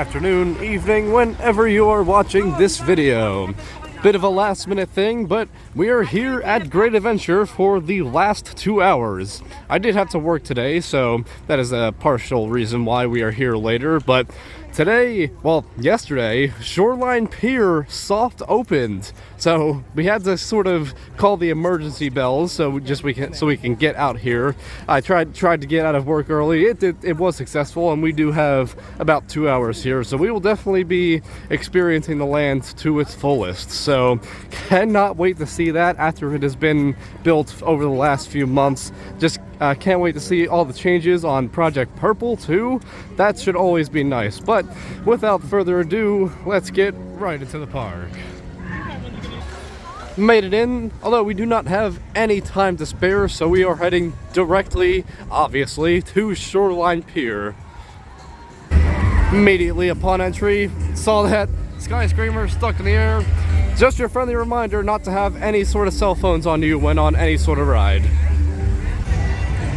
afternoon, evening, whenever you are watching this video. Bit of a last minute thing, but we are here at Great Adventure for the last 2 hours. I did have to work today, so that is a partial reason why we are here later, but today, well, yesterday, Shoreline Pier soft opened, so we had to sort of call the emergency bells so we can get out here. I tried to get out of work early. It was successful, and we do have about 2 hours here, so we will definitely be experiencing the land to its fullest. So cannot wait to see that after it has been built over the last few months. Just can't wait to see all the changes on Project Purple too. That should always be nice. But without further ado, let's get right into the park. Made it in, although we do not have any time to spare, so we are heading directly, obviously, to Shoreline Pier. Immediately upon entry, saw that skyscraper stuck in the air. Just your friendly reminder not to have any sort of cell phones on you when on any sort of ride.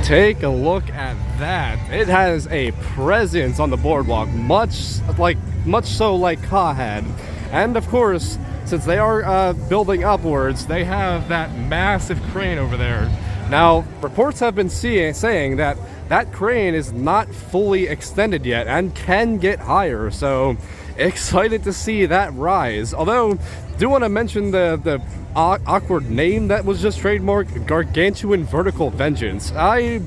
Take a look at that. It has a presence on the boardwalk, much so like Ka had. And of course, since they are building upwards, they have that massive crane over there. Now, reports have been saying that that crane is not fully extended yet and can get higher, so excited to see that rise. Although, do want to mention the awkward name that was just trademarked, Gargantuan Vertical Vengeance. I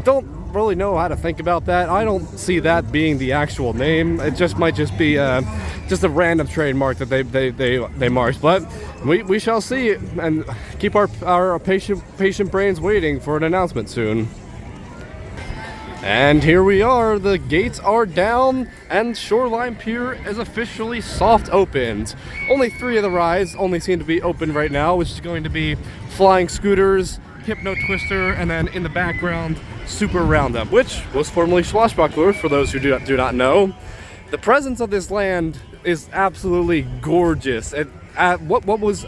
don't really know how to think about that. I don't see that being the actual name. It just might just be just a random trademark that they marked. But we shall see, and keep our patient brains waiting for an announcement soon. And here we are, the gates are down, and Shoreline Pier is officially soft opened. Only 3 of the rides only seem to be open right now, which is going to be Flying Scooters, Hypno Twister, and then in the background, Super Roundup, which was formerly Swashbuckler, for those who do not know. The presence of this land is absolutely gorgeous. What was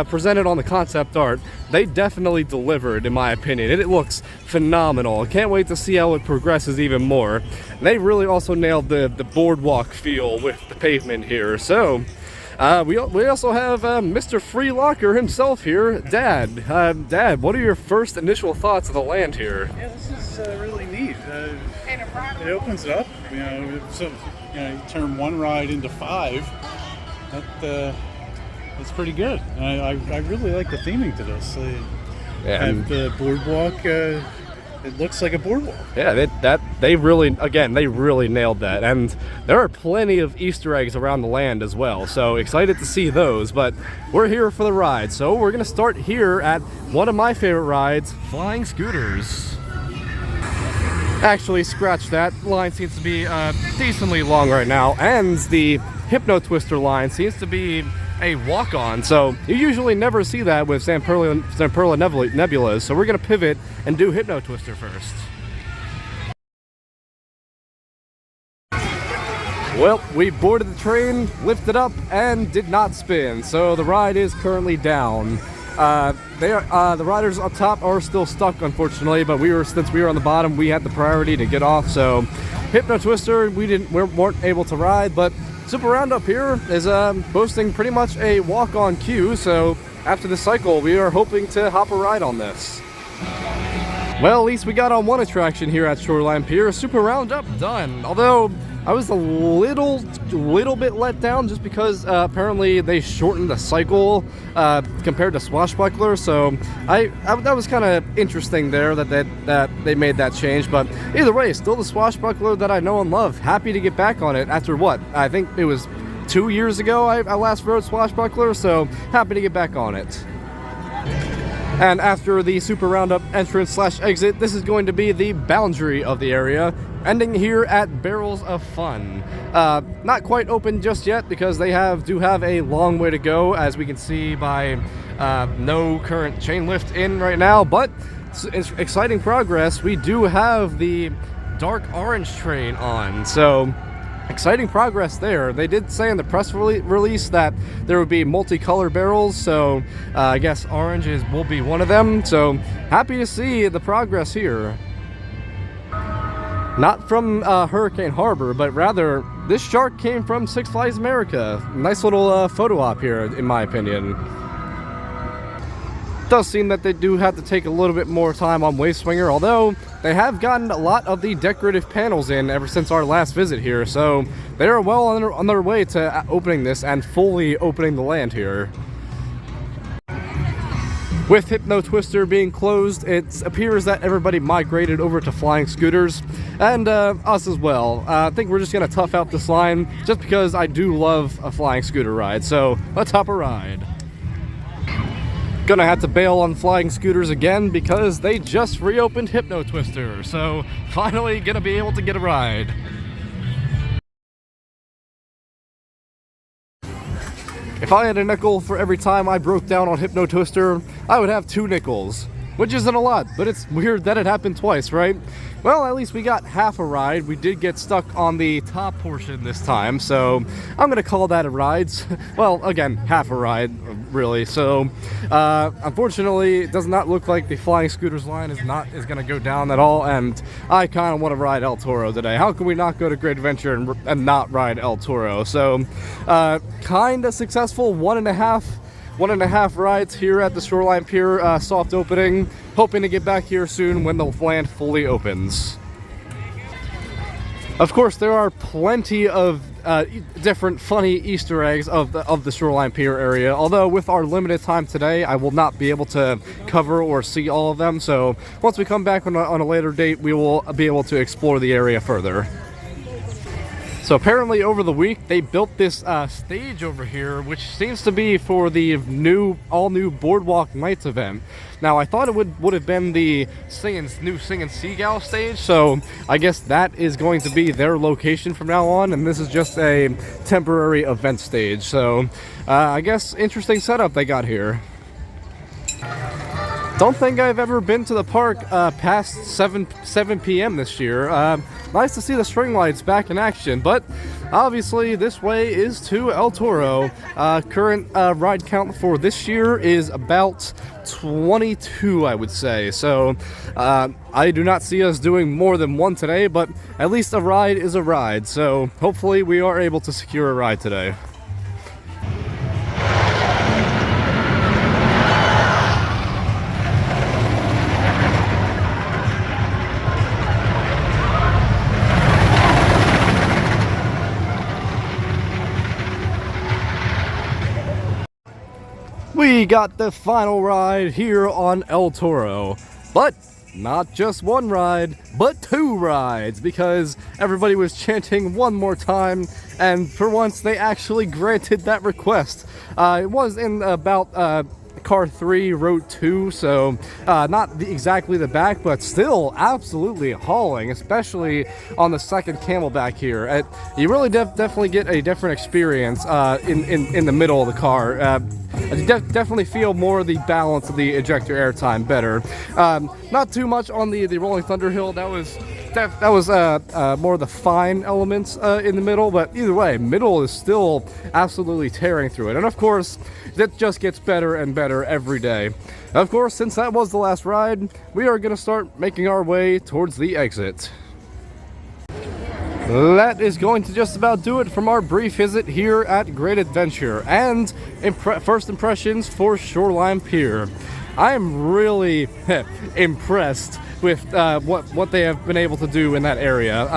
presented on the concept art, they definitely delivered, in my opinion. It looks phenomenal. I can't wait to see how it progresses even more. They really also nailed the boardwalk feel with the pavement here. So we also have Mr. Free Locker himself here, Dad. Dad, what are your first initial thoughts of the land here? Yeah, this is really neat. It opens it up. So you turn one ride into 5. That's pretty good. I really like the theming to this. And the boardwalk. It looks like a boardwalk. Yeah, they really nailed that. And there are plenty of Easter eggs around the land as well. So excited to see those. But we're here for the ride. So we're gonna start here at one of my favorite rides, Flying Scooters. Actually, scratch that. Line seems to be decently long right now, and the Hypno Twister line seems to be a walk-on, so you usually never see that with Zamperla Nebulas, so we're going to pivot and do Hypno Twister first. Well, we boarded the train, lifted up, and did not spin, so the ride is currently down. The riders up top are still stuck, unfortunately, but since we were on the bottom, we had the priority to get off, so Hypno Twister, we weren't able to ride, but Super Roundup here is boasting pretty much a walk-on queue, so after this cycle, we are hoping to hop a ride on this. Well, at least we got on one attraction here at Shoreline Pier, Super Roundup done. Although I was a little bit let down just because apparently they shortened the cycle compared to Swashbuckler, so that was kind of interesting there that they made that change. But either way, still the Swashbuckler that I know and love. Happy to get back on it after what I think it was 2 years ago I last rode Swashbuckler, so happy to get back on it. And after the Super Roundup entrance/exit, this is going to be the boundary of the area, ending here at Barrels of Fun. Not quite open just yet because they do have a long way to go, as we can see by no current chain lift in right now, but it's exciting progress. We do have the dark orange train on, so exciting progress there. They did say in the press release that there would be multicolor barrels, so I guess orange will be one of them. So happy to see the progress here. Not from Hurricane Harbor, but rather this shark came from Six Flags America. Nice little photo op here, in my opinion. Does seem that they do have to take a little bit more time on Wave Swinger, although they have gotten a lot of the decorative panels in ever since our last visit here, so they are well on their way to opening this and fully opening the land here. With Hypno Twister being closed, it appears that everybody migrated over to flying scooters, and us as well. I think we're just going to tough out this line, just because I do love a flying scooter ride, so let's hop a ride. Gonna have to bail on flying scooters again because they just reopened Hypno Twister, so finally gonna be able to get a ride. If I had a nickel for every time I broke down on Hypno Twister, I would have 2 nickels, which isn't a lot, but it's weird that it happened twice, right? Well, at least we got half a ride. We did get stuck on the top portion this time, so I'm gonna call that a ride. Well, again, half a ride, really. So, unfortunately, it does not look like the flying scooters line is gonna go down at all, and I kind of want to ride El Toro today. How can we not go to Great Adventure and not ride El Toro? So, kind of successful, one and a half rides here at the Shoreline Pier soft opening. Hoping to get back here soon when the land fully opens. Of course, there are plenty of different funny Easter eggs of the Shoreline Pier area. Although with our limited time today, I will not be able to cover or see all of them. So once we come back on a later date, we will be able to explore the area further. So apparently over the week they built this stage over here, which seems to be for the all new Boardwalk Nights event. Now I thought it would have been the new Singin' Seagull stage, so I guess that is going to be their location from now on, and this is just a temporary event stage. So I guess interesting setup they got here. Don't think I've ever been to the park past 7 p.m. this year. Nice to see the string lights back in action, but obviously this way is to El Toro. Current ride count for this year is about 22, I would say. So I do not see us doing more than one today, but at least a ride is a ride. So hopefully we are able to secure a ride today. We got the final ride here on El Toro, but not just one ride, but 2 rides, because everybody was chanting one more time, and for once they actually granted that request. It was in about car 3, row 2, so not exactly the back, but still absolutely hauling, especially on the second camelback here. You really definitely get a different experience in the middle of the car. You definitely feel more of the balance of the ejector airtime better. Not too much on the Rolling Thunder Hill. That was more of the fine elements in the middle, but either way, middle is still absolutely tearing through it. And of course, that just gets better and better every day. Of course, since that was the last ride, we are going to start making our way towards the exit. That is going to just about do it from our brief visit here at Great Adventure and first impressions for Shoreline Pier. I am really impressed with what they have been able to do in that area.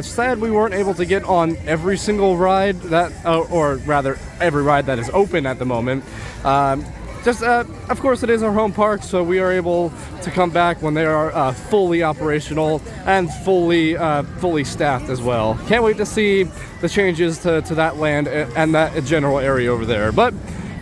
Sad we weren't able to get on every single ride or rather every ride that is open at the moment. Of course, it is our home park, so we are able to come back when they are fully operational and fully staffed as well. Can't wait to see the changes to that land and that general area over there. But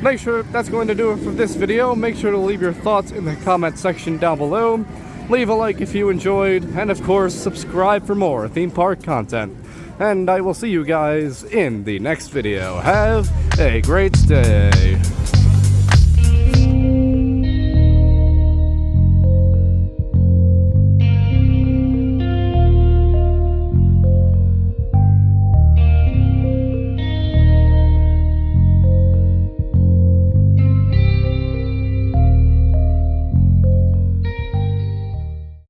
make sure that's going to do it for this video. Make sure to leave your thoughts in the comment section down below. Leave a like if you enjoyed, and of course, subscribe for more theme park content. And I will see you guys in the next video. Have a great day.